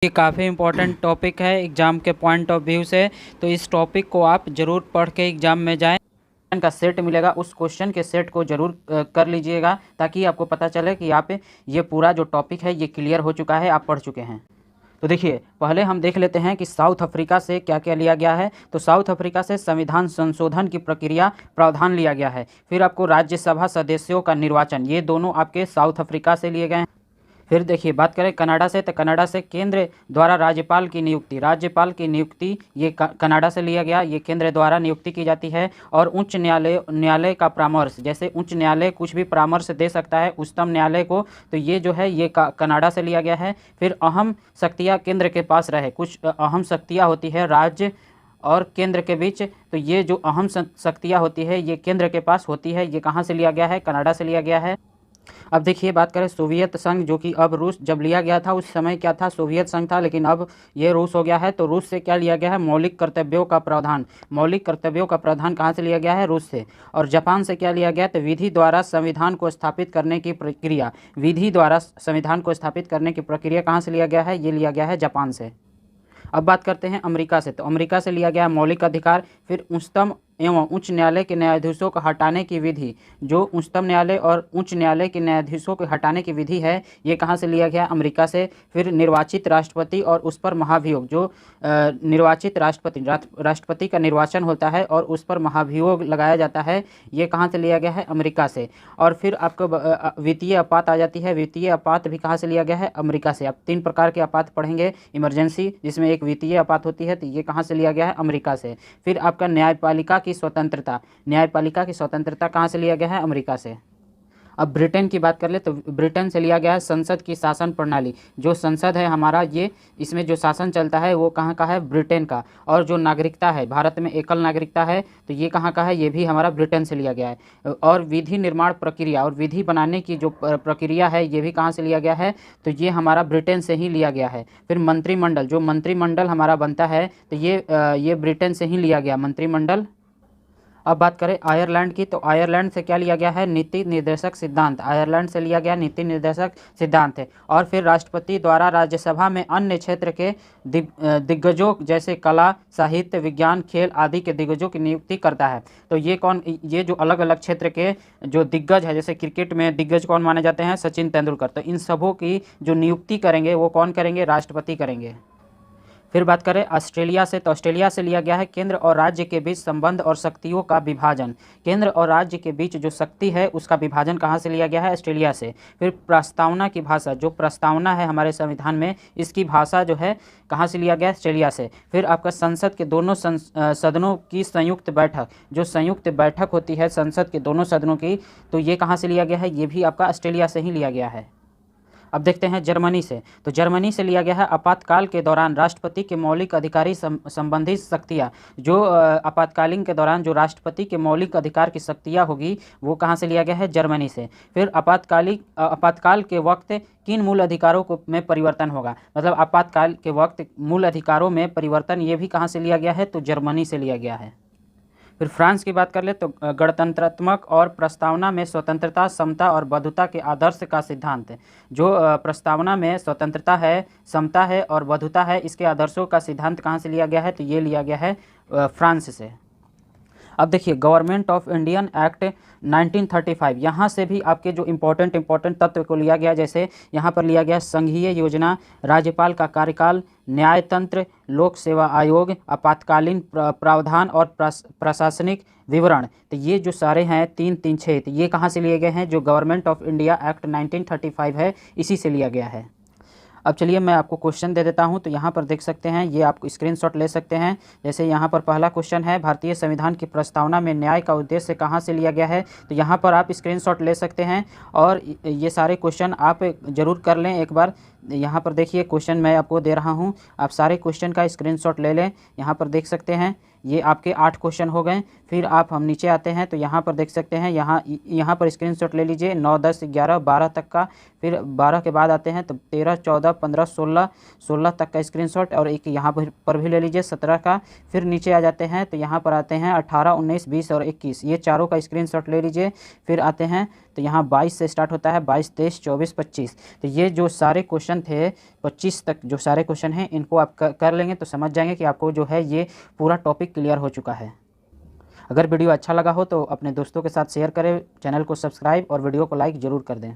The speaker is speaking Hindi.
ये काफ़ी इम्पोर्टेंट टॉपिक है एग्ज़ाम के पॉइंट ऑफ व्यू से, तो इस टॉपिक को आप ज़रूर पढ़ के एग्ज़ाम में जाएं। का सेट मिलेगा, उस क्वेश्चन के सेट को ज़रूर कर लीजिएगा ताकि आपको पता चले कि आप ये पूरा जो टॉपिक है ये क्लियर हो चुका है, आप पढ़ चुके हैं। तो देखिए, पहले हम देख लेते हैं कि साउथ अफ्रीका से क्या क्या लिया गया है। तो साउथ अफ्रीका से संविधान संशोधन की प्रक्रिया प्रावधान लिया गया है। फिर आपको राज्यसभा सदस्यों का निर्वाचन, ये दोनों आपके साउथ अफ्रीका से लिए गए हैं। फिर देखिए, बात करें कनाडा से, तो कनाडा से केंद्र द्वारा राज्यपाल की नियुक्ति ये कनाडा से लिया गया, ये केंद्र द्वारा नियुक्ति की जाती है। और उच्च न्यायालय का परामर्श, जैसे उच्च न्यायालय कुछ भी परामर्श दे सकता है उच्चतम न्यायालय को, तो ये जो है ये कनाडा से लिया गया है। फिर अहम शक्तियाँ केंद्र के पास रहे, कुछ अहम शक्तियाँ होती है राज्य और केंद्र के बीच, तो ये जो अहम शक्तियाँ होती है ये केंद्र के पास होती है, ये कहाँ से लिया गया है? कनाडा से लिया गया है। अब देखिए, बात करें सोवियत संघ, जो कि अब रूस, जब लिया गया था उस समय क्या था? सोवियत संघ था, लेकिन अब ये रूस हो गया है। तो रूस से क्या लिया गया है? मौलिक कर्तव्यों का प्रावधान। मौलिक कर्तव्यों का प्रावधान कहाँ से लिया गया है? रूस से। और जापान से क्या लिया गया? तो विधि द्वारा संविधान को स्थापित करने की प्रक्रिया, विधि द्वारा संविधान को स्थापित करने की प्रक्रिया कहाँ से लिया गया है? ये लिया गया है जापान से। अब बात करते हैं अमेरिका से, तो अमेरिका से लिया गया मौलिक अधिकार। फिर उच्चतम एवं उच्च न्यायालय के न्यायाधीशों को हटाने की विधि, जो उच्चतम न्यायालय और उच्च न्यायालय के न्यायाधीशों को हटाने की विधि है, ये कहाँ से लिया गया? अमेरिका से। फिर निर्वाचित राष्ट्रपति और उस पर महाभियोग, जो निर्वाचित राष्ट्रपति का निर्वाचन होता है और उस पर महाभियोग लगाया जाता है, ये कहाँ से लिया गया है? अमेरिका से। और फिर आपको वित्तीय आपात आ जाती है, वित्तीय आपात भी कहाँ से लिया गया है? अमेरिका से। आप 3 प्रकार के आपात पढ़ेंगे, इमरजेंसी जिसमें एक वित्तीय आपात होती है, तो ये कहाँ से लिया गया है? अमेरिका से। फिर आपका न्यायपालिका की स्वतंत्रता, न्यायपालिका की स्वतंत्रता कहाँ से लिया गया है? अमेरिका से। अब ब्रिटेन की बात कर ले, तो ब्रिटेन से लिया गया है संसद की शासन प्रणाली। जो संसद है हमारा, ये इसमें जो शासन चलता है वो कहाँ का है? ब्रिटेन का। और जो नागरिकता है, भारत में एकल नागरिकता है, तो ये कहाँ का है? ये भी हमारा ब्रिटेन से लिया गया है। और विधि निर्माण प्रक्रिया और विधि बनाने की जो प्रक्रिया है, ये भी कहाँ से लिया गया है? तो ये हमारा ब्रिटेन से ही लिया गया है। फिर मंत्रिमंडल, जो मंत्रिमंडल हमारा बनता है, तो ये ब्रिटेन से ही लिया गया मंत्रिमंडल। अब बात करें आयरलैंड की, तो आयरलैंड से क्या लिया गया है? नीति निर्देशक सिद्धांत। आयरलैंड से लिया गया नीति निर्देशक सिद्धांत है। और फिर राष्ट्रपति द्वारा राज्यसभा में अन्य क्षेत्र के दिग्गजों, जैसे कला, साहित्य, विज्ञान, खेल आदि के दिग्गजों की नियुक्ति करता है। तो ये जो अलग अलग क्षेत्र के जो दिग्गज है, जैसे क्रिकेट में दिग्गज कौन माने जाते हैं? सचिन तेंदुलकर। तो इन सबों की जो नियुक्ति करेंगे वो कौन करेंगे? राष्ट्रपति करेंगे। फिर बात करें ऑस्ट्रेलिया से, तो ऑस्ट्रेलिया से लिया गया है केंद्र और राज्य के बीच संबंध और शक्तियों का विभाजन। केंद्र और राज्य के बीच जो शक्ति है उसका विभाजन कहाँ से लिया गया है? ऑस्ट्रेलिया से। फिर प्रस्तावना की भाषा, जो प्रस्तावना है हमारे संविधान में, इसकी भाषा जो है कहाँ से लिया गया? ऑस्ट्रेलिया से। फिर आपका संसद के दोनों सदनों की संयुक्त बैठक, जो संयुक्त बैठक होती है संसद के दोनों सदनों की, तो ये कहाँ से लिया गया है? ये भी आपका ऑस्ट्रेलिया से ही लिया गया है। अब देखते हैं जर्मनी से, तो जर्मनी से लिया गया है आपातकाल के दौरान राष्ट्रपति के मौलिक अधिकारी संबंधी शक्तियाँ। जो आपातकालीन के दौरान जो राष्ट्रपति के मौलिक अधिकार की शक्तियाँ होगी, वो कहाँ से लिया गया है? जर्मनी से। फिर आपातकाल के वक्त किन मूल अधिकारों को में परिवर्तन होगा, मतलब आपातकाल के वक्त मूल अधिकारों में परिवर्तन, ये भी कहाँ से लिया गया है? तो जर्मनी से लिया गया है। फिर फ्रांस की बात कर ले, तो गणतंत्रात्मक और प्रस्तावना में स्वतंत्रता, समता और बंधुता के आदर्श का सिद्धांत। जो प्रस्तावना में स्वतंत्रता है, समता है और बंधुता है, इसके आदर्शों का सिद्धांत कहाँ से लिया गया है? तो ये लिया गया है फ्रांस से। अब देखिए, गवर्नमेंट ऑफ इंडियन एक्ट 1935, यहाँ से भी आपके जो इम्पोर्टेंट तत्व को लिया गया, जैसे यहाँ पर लिया गया संघीय योजना, राज्यपाल का कार्यकाल, न्यायतंत्र, लोक सेवा आयोग, आपातकालीन प्रावधान और प्रशासनिक विवरण। तो ये जो सारे हैं 336, ये कहाँ से लिए गए हैं? जो गवर्नमेंट ऑफ इंडिया एक्ट 1935 है, इसी से लिया गया है। अब चलिए मैं आपको क्वेश्चन दे देता हूं, तो यहाँ पर देख सकते हैं, ये आप स्क्रीनशॉट ले सकते हैं। जैसे यहाँ पर पहला क्वेश्चन है, भारतीय संविधान की प्रस्तावना में न्याय का उद्देश्य कहाँ से लिया गया है? तो यहाँ पर आप स्क्रीनशॉट ले सकते हैं और ये सारे क्वेश्चन आप ज़रूर कर लें एक बार। यहाँ पर देखिए क्वेश्चन मैं आपको दे रहा हूँ, आप सारे क्वेश्चन का स्क्रीनशॉट ले लें। यहाँ पर देख सकते हैं ये आपके 8 क्वेश्चन हो गए। फिर हम नीचे आते हैं, तो यहाँ पर देख सकते हैं, यहाँ पर स्क्रीनशॉट ले लीजिए 9, 10, 11, 12 तक का। फिर 12 के बाद आते हैं तो 13, 14, 15, 16 तक का स्क्रीनशॉट, और एक यहाँ पर भी ले लीजिए 17 का। फिर नीचे आ जाते हैं, तो यहाँ पर आते हैं 18, 19, 20 और 21, ये चारों का स्क्रीनशॉट ले लीजिए। फिर आते हैं तो यहाँ 22 से स्टार्ट होता है, 22, 23, 24, 25। तो ये जो सारे क्वेश्चन थे 25 तक जो सारे क्वेश्चन हैं इनको आप कर लेंगे तो समझ जाएंगे कि आपको जो है ये पूरा टॉपिक क्लियर हो चुका है। अगर वीडियो अच्छा लगा हो तो अपने दोस्तों के साथ शेयर करें, चैनल को सब्सक्राइब और वीडियो को लाइक ज़रूर कर दें।